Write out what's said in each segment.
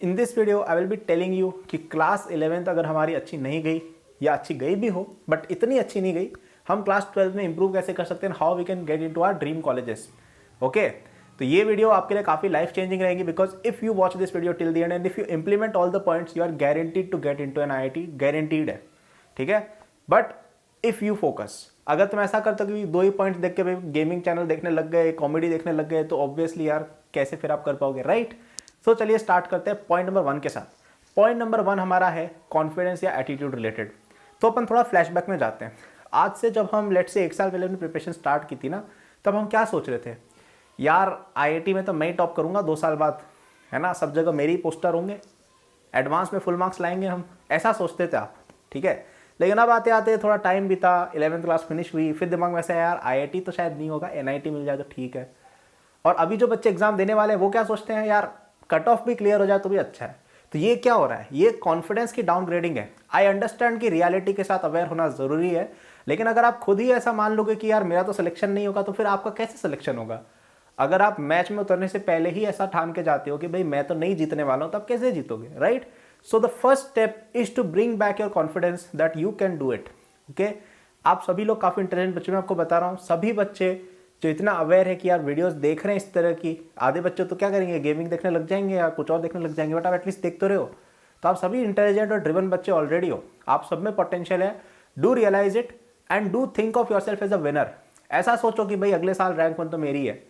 In this video I will be telling you कि class 11th अगर हमारी अच्छी नहीं गई या अच्छी गई भी हो बट इतनी अच्छी नहीं गई, हम क्लास 12th में इंप्रूव कैसे कर सकते हैं, how we can get into our dream colleges. Okay, तो ये वीडियो आपके लिए काफ़ी लाइफ चेंजिंग रहेगी because if you watch this video till the end and if you implement all the points you are guaranteed to get into an IIT, guaranteed है। ठीक है, but if you focus, अगर तुम ऐसा करते हो कि 2 ही पॉइंट्स देख के भाई गेमिंग चैनल देखने लग गए, कॉमेडी देखने लग गए, तो ऑब्वियसली यार कैसे फिर आप कर पाओगे, राइट। सो चलिए स्टार्ट करते हैं पॉइंट नंबर 1 के साथ। पॉइंट नंबर 1 हमारा है कॉन्फिडेंस या एटीट्यूड रिलेटेड। तो अपन थोड़ा फ्लैशबैक में जाते हैं। आज से जब हम लेट से 1 साल पहले अपनी प्रिपरेशन स्टार्ट की थी ना, तब हम क्या सोच रहे थे, यार IIT में तो मैं ही टॉप करूंगा 2 साल बाद, है ना, सब जगह मेरे ही पोस्टर होंगे, एडवांस में फुल मार्क्स लाएंगे हम, ऐसा सोचते थे आप। ठीक है, लेकिन अब आते आते थोड़ा टाइम बीता, 11th क्लास फिनिश हुई, फिर दिमाग में ऐसा यार IIT तो शायद नहीं होगा, NIT मिल जाए तो ठीक है। और अभी जो बच्चे एग्जाम देने वाले हैं वो क्या सोचते हैं, यार कट ऑफ भी क्लियर हो जाए तो भी अच्छा है। तो ये क्या हो रहा है, ये कॉन्फिडेंस की डाउनग्रेडिंग है। आई अंडरस्टैंड कि रियलिटी के साथ अवेयर होना जरूरी है, लेकिन अगर आप खुद ही ऐसा मान लोगे कि यार मेरा तो सिलेक्शन नहीं होगा, तो फिर आपका कैसे सिलेक्शन होगा। अगर आप मैच में उतरने से पहले ही ऐसा ठान के जाते हो कि भाई मैं तो नहीं जीतने वाला हूं, तब कैसे जीतोगे, right. So the first step is to bring back your confidence that you can do it. Okay, आप सभी लोग काफी इंटेलिजेंट बच्चे, मैं आपको बता रहा हूँ, सभी बच्चे जो इतना अवेयर है कि यार वीडियोस देख रहे हैं इस तरह की, आधे बच्चे तो क्या करेंगे, गेमिंग देखने लग जाएंगे या कुछ और देखने लग जाएंगे, बट आप एटलीस्ट देख तो रहे हो। तो आप सभी इंटेलिजेंट और ड्रिवन बच्चे ऑलरेडी हो, आप सब में पोटेंशियल है। Do realise it and do think of yourself as a winner. ऐसा सोचो कि भाई अगले साल रैंक 1 तो मेरी है।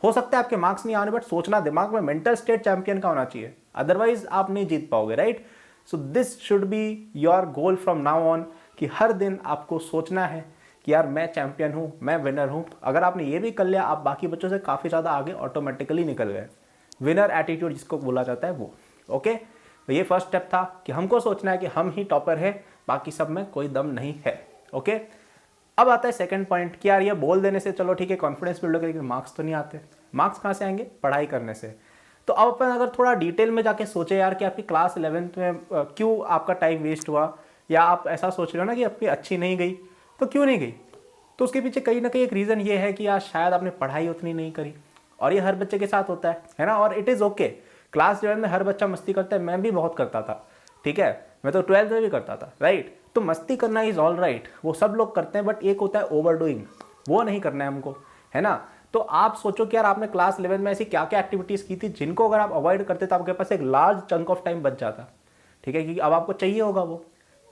हो सकता है आपके मार्क्स नहीं आने, बट सोचना दिमाग में मेंटल स्टेट चैंपियन का होना चाहिए, अदरवाइज आप नहीं जीत पाओगे, right. So this should be your goal from now on, कि हर दिन आपको सोचना है कि यार मैं चैंपियन हूं, मैं विनर हूं। अगर आपने ये भी कर लिया, आप बाकी बच्चों से काफ़ी ज़्यादा आगे ऑटोमेटिकली निकल गए। विनर एटीट्यूड जिसको बोला जाता है वो। ओके, तो ये फर्स्ट स्टेप था कि हमको सोचना है कि हम ही टॉपर है, बाकी सब में कोई दम नहीं है। ओके, अब आता है सेकंड पॉइंट कि यार ये बोल देने से चलो ठीक है कॉन्फिडेंस बिल्ड हो गया, लेकिन मार्क्स तो नहीं आते। मार्क्स कहाँ से आएंगे, पढ़ाई करने से। तो अब अपन अगर थोड़ा डिटेल में जाके सोचे यार कि आपकी क्लास 11th में क्यों आपका टाइम वेस्ट हुआ, या आप ऐसा सोच रहे हो ना कि आपकी अच्छी नहीं गई, तो क्यों नहीं गई, तो उसके पीछे कहीं ना कहीं एक रीज़न ये है कि यार शायद आपने पढ़ाई उतनी नहीं करी। और ये हर बच्चे के साथ होता है ना, और इट इज़ ओके। क्लास 11 में हर बच्चा मस्ती करता है, मैं भी बहुत करता था। ठीक है, मैं तो 12th में भी करता था, राइट। तो मस्ती करना इज ऑल राइट, वो सब लोग करते हैं, बट एक होता है ओवरडूइंग, वो नहीं करना है हमको, है ना। तो आप सोचो कि यार आपने क्लास 11 में ऐसी क्या क्या एक्टिविटीज़ की थी जिनको अगर आप अवॉइड करते तो आपके पास एक लार्ज चंक ऑफ टाइम बच जाता। ठीक है, क्योंकि अब आपको चाहिए होगा वो।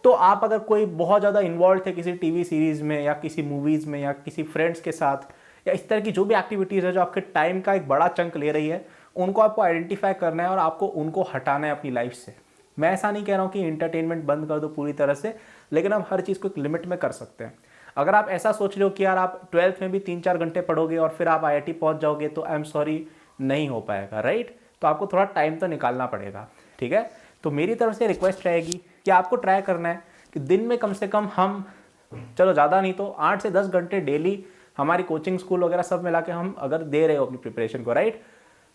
तो आप अगर कोई बहुत ज़्यादा इन्वॉल्व थे किसी टीवी सीरीज़ में या किसी मूवीज़ में या किसी फ्रेंड्स के साथ, या इस तरह की जो भी एक्टिविटीज़ है जो आपके टाइम का एक बड़ा चंक ले रही है, उनको आपको आइडेंटिफाई करना है और आपको उनको हटाना है अपनी लाइफ से। मैं ऐसा नहीं कह रहा हूँ कि इंटरटेनमेंट बंद कर दो पूरी तरह से, लेकिन आप हर चीज़ को एक लिमिट में कर सकते हैं। अगर आप ऐसा सोच रहे हो कि यार आप 12th में भी 3-4 घंटे पढ़ोगे और फिर आप IIT पहुँच जाओगे, तो आई एम सॉरी, नहीं हो पाएगा, राइट। तो आपको थोड़ा टाइम तो निकालना पड़ेगा। ठीक है, तो मेरी तरफ से रिक्वेस्ट रहेगी कि आपको ट्राई करना है कि दिन में कम से कम हम, चलो ज़्यादा नहीं तो 8 से 10 घंटे डेली हमारी कोचिंग स्कूल वगैरह सब मिला के हम अगर दे रहे हो अपनी प्रिपरेशन को, राइट।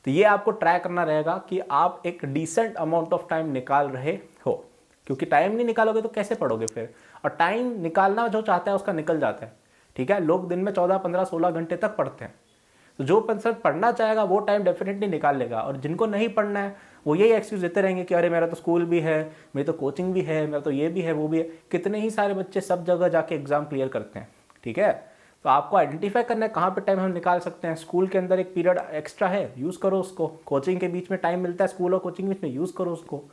तो ये आपको ट्राई करना रहेगा कि आप एक डिसेंट अमाउंट ऑफ टाइम निकाल रहे हो, क्योंकि टाइम नहीं निकालोगे तो कैसे पढ़ोगे फिर। और टाइम निकालना जो चाहता है उसका निकल जाता है। ठीक है, लोग दिन में 14, 15, 16 घंटे तक पढ़ते हैं। तो जो पर्सन पढ़ना चाहेगा वो टाइम डेफिनेटली निकाल लेगा, और जिनको नहीं पढ़ना है वो यही एक्सक्यूज देते रहेंगे कि अरे मेरा तो स्कूल भी है, मेरी तो कोचिंग भी है, मेरा तो ये भी है, वो भी है। कितने ही सारे बच्चे सब जगह जाके एग्जाम क्लियर करते हैं। ठीक है, तो आपको आइडेंटिफाई करना है कहाँ पे टाइम हम निकाल सकते हैं। स्कूल के अंदर एक पीरियड एक्स्ट्रा है, यूज़ करो उसको। कोचिंग के बीच में टाइम मिलता है, स्कूल और कोचिंग के बीच में यूज़ करो उसको।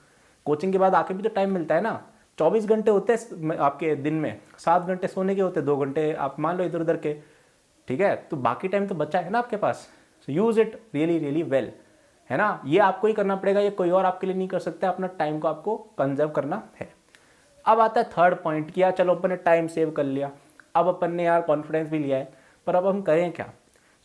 कोचिंग के बाद आके भी तो टाइम मिलता है ना, 24 घंटे होते हैं आपके दिन में, 7 घंटे सोने के होते हैं, 2 घंटे आप मान लो इधर उधर के। ठीक है, तो बाकी टाइम तो बचा है ना आपके पास, so use it really really well, है ना। ये आपको ही करना पड़ेगा, ये कोई और आपके लिए नहीं कर सकता। अपना टाइम को आपको कंजर्व करना है। अब आता है थर्ड पॉइंट कि यार चलो अपन ने टाइम सेव कर लिया, अब अपन ने यार कॉन्फिडेंस भी लिया है, पर अब हम करें क्या।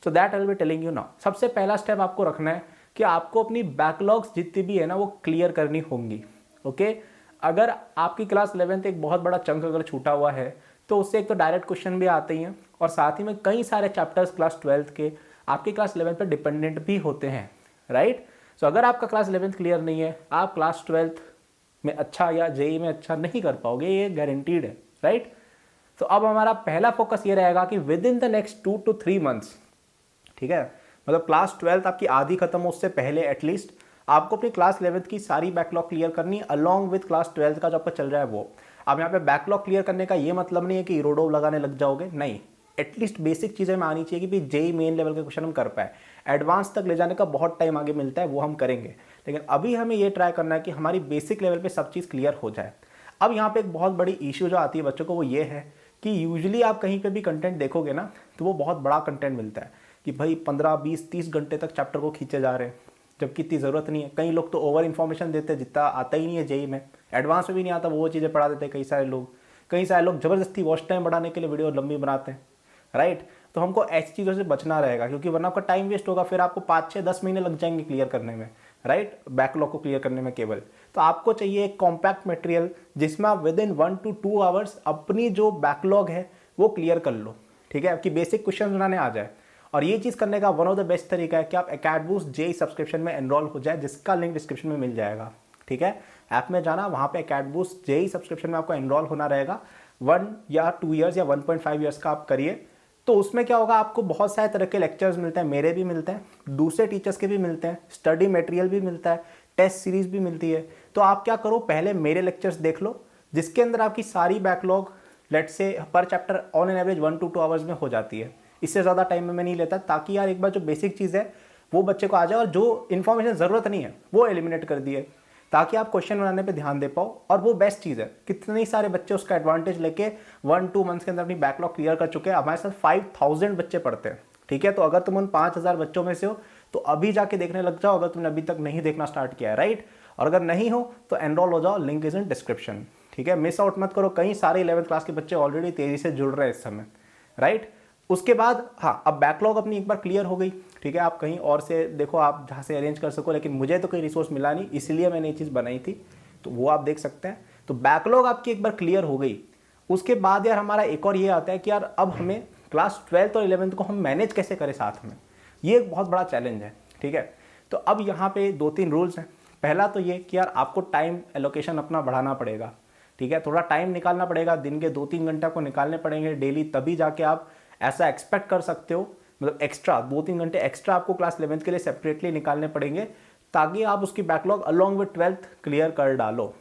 So that I will be telling you now. सबसे पहला स्टेप आपको रखना है कि आपको अपनी बैकलॉग्स जितनी भी है ना वो क्लियर करनी होंगी। ओके, अगर आपकी क्लास 11th एक बहुत बड़ा चंक अगर छूटा हुआ है, तो उससे एक तो डायरेक्ट क्वेश्चन भी आते ही हैं, और साथ ही में कई सारे चैप्टर्स क्लास 12th के आपकी क्लास 11th पर डिपेंडेंट भी होते हैं, राइट। सो अगर आपका क्लास 11th क्लियर नहीं है, आप क्लास 12th में अच्छा या JEE में अच्छा नहीं कर पाओगे, ये गारंटीड है, राइट। तो अब हमारा पहला फोकस ये रहेगा कि with in the next 2 to 3 months, ठीक है, मतलब क्लास 12th आपकी आधी खत्म हो उससे पहले एटलीस्ट आपको अपनी क्लास 11th की सारी बैकलॉग क्लियर करनी है अलॉन्ग विद क्लास 12th का जो आपका चल रहा है वो। अब यहाँ पे बैकलॉग क्लियर करने का ये मतलब नहीं है कि रोडो लगाने लग जाओगे, नहीं। एटलीस्ट बेसिक चीज़ें में आनी चाहिए कि भाई जेई मेन लेवल के क्वेश्चन हम कर पाए। एडवांस तक ले जाने का बहुत टाइम आगे मिलता है, वो हम करेंगे, लेकिन अभी हमें ये ट्राई करना है कि हमारी बेसिक लेवल पे सब चीज़ क्लियर हो जाए। अब यहाँ पे एक बहुत बड़ी इशू जो आती है बच्चों को वो ये है कि यूजुअली आप कहीं पे भी कंटेंट देखोगे ना तो वो बहुत बड़ा कंटेंट मिलता है कि भाई 15, 20, 30 घंटे तक चैप्टर को खींचे जा रहे हैं, जबकि इतनी ज़रूरत नहीं है। कई लोग तो ओवर इन्फॉर्मेशन देते हैं जितना आता ही नहीं है जेई में, एडवांस में भी नहीं आता वो चीज़ें पढ़ा देते हैं। कई सारे लोग ज़बरदस्ती वॉच टाइम बढ़ाने के लिए वीडियो लंबी बनाते हैं, राइट। तो हमको ऐसी चीज़ों से बचना रहेगा क्योंकि वरना आपका टाइम वेस्ट होगा, फिर आपको 5, 6, 10 महीने लग जाएंगे क्लियर करने में, राइट, बैकलॉग को क्लियर करने में केवल। तो आपको चाहिए एक कॉम्पैक्ट मटेरियल जिसमें आप विद इन 1 to 2 आवर्स अपनी जो बैकलॉग है वो क्लियर कर लो, ठीक है, आपकी बेसिक क्वेश्चन बनाने आ जाए। और ये चीज़ करने का वन ऑफ द बेस्ट तरीका है कि आप अकेडबूस्ट जेई सब्सक्रिप्शन में एनरोल हो जाए, जिसका लिंक डिस्क्रिप्शन में मिल जाएगा, ठीक है। ऐप में जाना, वहाँ पे अकेडबूस्ट जेई सब्सक्रिप्शन में आपको एनरोल होना रहेगा। 1 या 2 ईयर्स या 1.5 ईयर्स का आप करिए। तो उसमें क्या होगा, आपको बहुत सारे तरह के लेक्चर्स मिलते हैं, मेरे भी मिलते हैं, दूसरे टीचर्स के भी मिलते हैं, स्टडी मटेरियल भी मिलता है, टेस्ट सीरीज भी मिलती है। तो आप क्या करो, पहले मेरे लेक्चर्स देख लो जिसके अंदर आपकी सारी बैकलॉग लेट से पर chapter on an average 1 to 2 hours में हो जाती है। इससे ज़्यादा टाइम में मैं नहीं लेता, ताकि यार एक बार जो बेसिक चीज़ है वो बच्चे को आ जाए और जो इन्फॉर्मेशन ज़रूरत नहीं है वो एलिमिनेट कर दिए, ताकि आप क्वेश्चन बनाने पे ध्यान दे पाओ। और वो बेस्ट चीज़ है, कितने सारे बच्चे उसका एडवांटेज लेके 1-2 मंथ्स के अंदर अपनी बैकलॉग क्लियर कर चुके हैं। हमारे साथ 5000 बच्चे पढ़ते हैं, ठीक है। तो अगर तुम उन 5000 बच्चों में से हो तो अभी जाके देखने लग जाओ, अगर तुमने अभी तक नहीं देखना स्टार्ट किया है, राइट। और अगर नहीं हो तो एनरोल हो जाओ, लिंक इज इन डिस्क्रिप्शन, ठीक है। मिस आउट मत करो, कई सारे 11th क्लास के बच्चे ऑलरेडी तेजी से जुड़ रहे हैं इस समय, राइट। उसके बाद हाँ, अब बैकलॉग अपनी एक बार क्लियर हो गई, ठीक है। आप कहीं और से देखो, आप जहाँ से अरेंज कर सको, लेकिन मुझे तो कोई रिसोर्स मिला नहीं, इसलिए मैंने ये चीज़ बनाई थी, तो वो आप देख सकते हैं। तो बैकलॉग आपकी एक बार क्लियर हो गई, उसके बाद यार हमारा एक और ये आता है कि यार अब हमें क्लास 12th और 11th को हम मैनेज कैसे करें साथ में, ये एक बहुत बड़ा चैलेंज है, ठीक है। तो अब यहाँ पे 2-3 रूल्स हैं। पहला तो ये कि यार आपको टाइम एलोकेशन अपना बढ़ाना पड़ेगा, ठीक है। थोड़ा टाइम निकालना पड़ेगा, दिन के 2-3 घंटे आपको निकालने पड़ेंगे डेली, तभी जाके आप ऐसा एक्सपेक्ट कर सकते हो, मतलब एक्स्ट्रा 2-3 घंटे एक्स्ट्रा आपको क्लास 11th के लिए सेपरेटली निकालने पड़ेंगे, ताकि आप उसकी backlog along with 12th clear कर डालो,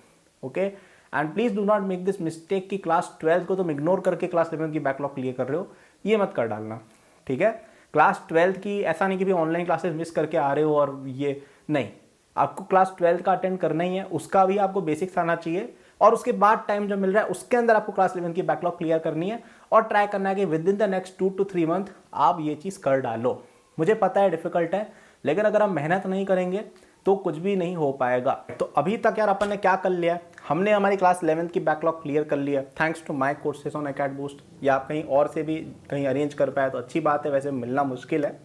okay. And please do not make this mistake कि क्लास 12th को तुम इग्नोर करके क्लास 11th की बैकलॉग क्लियर कर रहे हो, ये मत कर डालना, ठीक है। क्लास 12th की ऐसा नहीं कि भी ऑनलाइन क्लासेस मिस करके आ रहे हो और ये नहीं, आपको क्लास 12th का अटेंड करना ही है, उसका भी आपको बेसिक्स आना चाहिए। और उसके बाद टाइम जो मिल रहा है उसके अंदर आपको क्लास 11 की बैकलॉग क्लियर करनी है और ट्राई करना है कि with in the next 2 to 3 month आप ये चीज़ कर डालो। मुझे पता है डिफिकल्ट है, लेकिन अगर हम मेहनत नहीं करेंगे तो कुछ भी नहीं हो पाएगा। तो अभी तक यार अपन ने क्या कर लिया है, हमने हमारी क्लास 11th की बैकलॉग क्लियर कर लिया thanks to my courses on AcadBoost, या आप कहीं और से भी कहीं अरेंज कर पाए तो अच्छी बात है, वैसे मिलना मुश्किल है।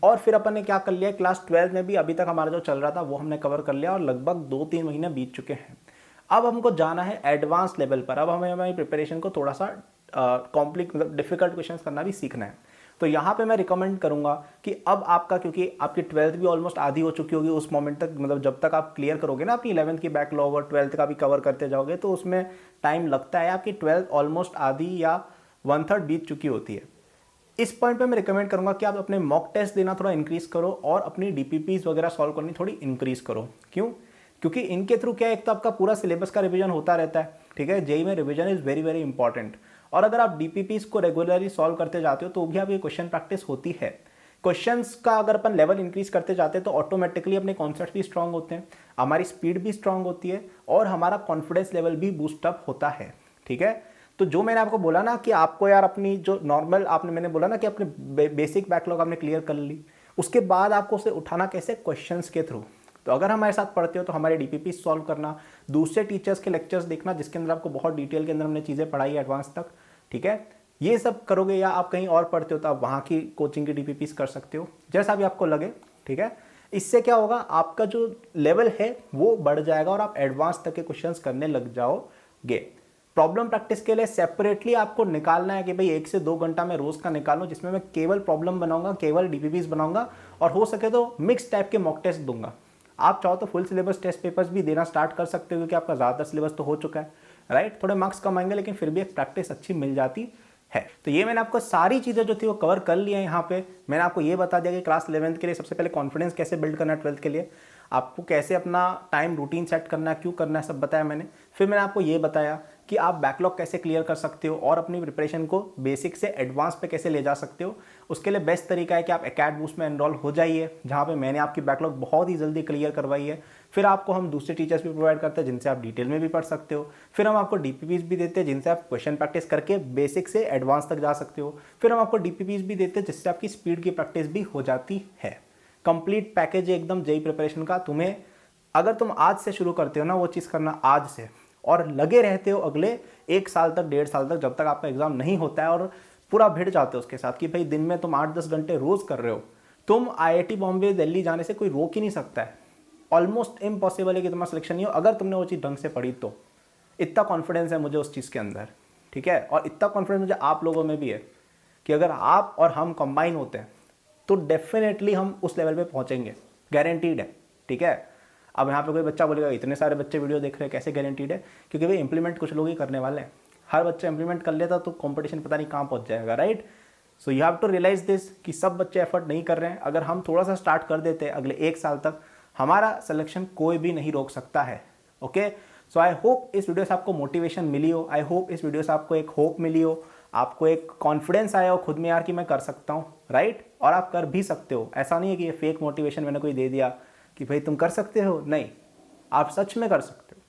और फिर अपन ने क्या कर लिया, क्लास 12 में भी अभी तक हमारा जो चल रहा था वो हमने कवर कर लिया और लगभग 2-3 महीने बीत चुके हैं। अब हमको जाना है एडवांस लेवल पर। अब हमें हमारी प्रिपरेशन को थोड़ा सा मतलब डिफिकल्ट क्वेश्चंस करना भी सीखना है। तो यहाँ पे मैं रिकमेंड करूँगा कि अब आपका, क्योंकि आपकी 12th भी ऑलमोस्ट आधी हो चुकी होगी उस मोमेंट तक, मतलब जब तक आप क्लियर करोगे ना अपनी 11th की बैकलॉग और 12th का भी कवर करते जाओगे तो उसमें टाइम लगता है। आपकी 12th ऑलमोस्ट आधी या 1/3 बीत चुकी होती है। इस पॉइंट पे मैं रिकमेंड करूंगा कि आप अपने मॉक टेस्ट देना थोड़ा इंक्रीज करो और अपनी डीपीपीज वगैरह सॉल्व करनी थोड़ी इंक्रीज करो। क्यों? क्योंकि इनके थ्रू क्या है, एक तो आपका पूरा सिलेबस का रिवीजन होता रहता है, ठीक है। जेई में revision is very very important. और अगर आप डीपीपीज को रेगुलरली सॉल्व करते जाते हो तो भी आपकी क्वेश्चन प्रैक्टिस होती है। क्वेश्चंस का अगर अपन लेवल इंक्रीज करते जाते हैं तो ऑटोमेटिकली अपने कॉन्सेप्ट भी स्ट्रांग होते हैं, हमारी स्पीड भी स्ट्रांग होती है और हमारा कॉन्फिडेंस लेवल भी बूस्टअप होता है, ठीक है। तो जो मैंने आपको बोला ना कि आपको यार अपनी जो नॉर्मल मैंने बोला ना कि अपने बेसिक बैकलॉग आपने क्लियर कर ली, उसके बाद आपको उसे उठाना कैसे, क्वेश्चंस के थ्रू। तो अगर हमारे साथ पढ़ते हो तो हमारे डीपीपी सॉल्व करना, दूसरे टीचर्स के लेक्चर्स देखना जिसके अंदर आपको बहुत डिटेल के अंदर हमने चीज़ें पढ़ाई एडवांस तक, ठीक है। ये सब करोगे, या आप कहीं और पढ़ते हो तो आप वहाँ की कोचिंग की डीपीपीस कर सकते हो, जैसा भी आपको लगे, ठीक है। इससे क्या होगा, आपका जो लेवल है वो बढ़ जाएगा और आप एडवांस तक के क्वेश्चंस करने लग जाओगे। प्रॉब्लम प्रैक्टिस के लिए सेपरेटली आपको निकालना है कि भाई 1 से 2 घंटा मैं रोज का निकालूं, जिसमें मैं केवल प्रॉब्लम बनाऊंगा, केवल डीपीपीस बनाऊंगा और हो सके तो मिक्स टाइप के मॉक टेस्ट दूंगा। आप चाहो तो फुल सिलेबस टेस्ट पेपर्स भी देना स्टार्ट कर सकते हो, क्योंकि आपका ज़्यादातर सिलेबस तो हो चुका है, राइट। थोड़े मार्क्स कम आएंगे लेकिन फिर भी एक प्रैक्टिस अच्छी मिल जाती है। तो ये मैंने आपको सारी चीज़ें जो थी वो कवर कर ली है। यहाँ पे मैंने आपको ये बता दिया कि क्लास 11th के लिए सबसे पहले कॉन्फिडेंस कैसे बिल्ड करना है 12th के लिए। आपको कैसे अपना टाइम रूटीन सेट करना है, क्यों करना है, सब बताया मैंने। फिर मैंने आपको ये बताया कि आप बैकलॉग कैसे क्लियर कर सकते हो और अपनी प्रिपरेशन को बेसिक से एडवांस पे कैसे ले जा सकते हो। उसके लिए बेस्ट तरीका है कि आप एकेडबूस्ट में एनरोल हो जाइए, जहाँ पे मैंने आपकी बैकलॉग बहुत ही जल्दी क्लियर करवाई है। फिर आपको हम दूसरे टीचर्स भी प्रोवाइड करते हैं जिनसे आप डिटेल में भी पढ़ सकते हो। फिर हम आपको डीपीपीज भी देते हैं जिनसे आप क्वेश्चन प्रैक्टिस करके बेसिक से एडवांस तक जा सकते हो। फिर हम आपको डीपीपीज भी देते हैं जिससे आपकी स्पीड की प्रैक्टिस भी हो जाती है। कंप्लीट पैकेज एकदम जेईई प्रिपरेशन का। तुम्हें अगर तुम आज से शुरू करते हो ना वो चीज़ करना आज से, और लगे रहते हो अगले 1 साल तक 1.5 साल तक, जब तक आपका एग्जाम नहीं होता है, और पूरा भिड़ जाते हो उसके साथ कि भाई दिन में तुम 8-10 घंटे रोज कर रहे हो, तुम IIT बॉम्बे दिल्ली जाने से कोई रोक ही नहीं सकता है। ऑलमोस्ट इम्पॉसिबल है कि तुम्हारा सिलेक्शन नहीं हो अगर तुमने वो चीज़ ढंग से पढ़ी तो। इतना कॉन्फिडेंस है मुझे उस चीज़ के अंदर, ठीक है। और इतना कॉन्फिडेंस मुझे आप लोगों में भी है कि अगर आप और हम कंबाइन होते हैं तो डेफिनेटली हम उस लेवल पे पहुंचेंगे, गारंटीड है, ठीक है। अब यहाँ पे कोई बच्चा बोलेगा इतने सारे बच्चे वीडियो देख रहे हैं कैसे गारंटीड है, क्योंकि भाई इंप्लीमेंट कुछ लोग ही करने वाले हैं। हर बच्चा इंप्लीमेंट कर लेता तो कंपटीशन पता नहीं कहाँ पहुँच जाएगा, right. So you have to realise this कि सब बच्चे एफर्ट नहीं कर रहे हैं। अगर हम थोड़ा सा स्टार्ट कर देते हैं अगले 1 साल तक, हमारा सिलेक्शन कोई भी नहीं रोक सकता है। ओके, सो आई होप इस वीडियो से आपको मोटिवेशन मिली हो, आई होप इस वीडियो से आपको एक होप मिली हो, आपको एक कॉन्फिडेंस आया हो खुद में यार कि मैं कर सकता हूँ, राइट। और आप कर भी सकते हो। ऐसा नहीं है कि ये फेक मोटिवेशन मैंने कोई दे दिया कि भाई तुम कर सकते हो, नहीं, आप सच में कर सकते हो,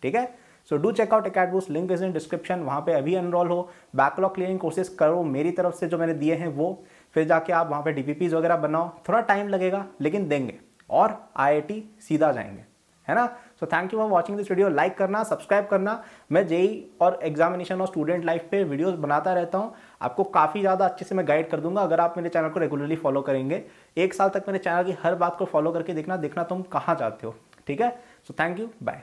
ठीक है। So do check out AcadBoost, link is in description. वहाँ पे अभी एनरोल हो, बैकलॉग क्लियरिंग कोर्सेज करो मेरी तरफ से जो मैंने दिए हैं वो, फिर जाके आप वहाँ पे डीपीपीज वगैरह बनाओ। थोड़ा टाइम लगेगा लेकिन देंगे, और IIT सीधा जाएंगे, है ना। सो thank you for watching this video. Like करना, सब्सक्राइब करना। मैं जेईई और एग्जामिनेशन और स्टूडेंट लाइफ पे वीडियोस बनाता रहता हूँ, आपको काफ़ी ज़्यादा अच्छे से मैं गाइड कर दूंगा अगर आप मेरे चैनल को रेगुलरली फॉलो करेंगे। 1 साल तक मेरे चैनल की हर बात को फॉलो करके देखना तुम कहाँ जाते हो, ठीक है। So thank you, bye.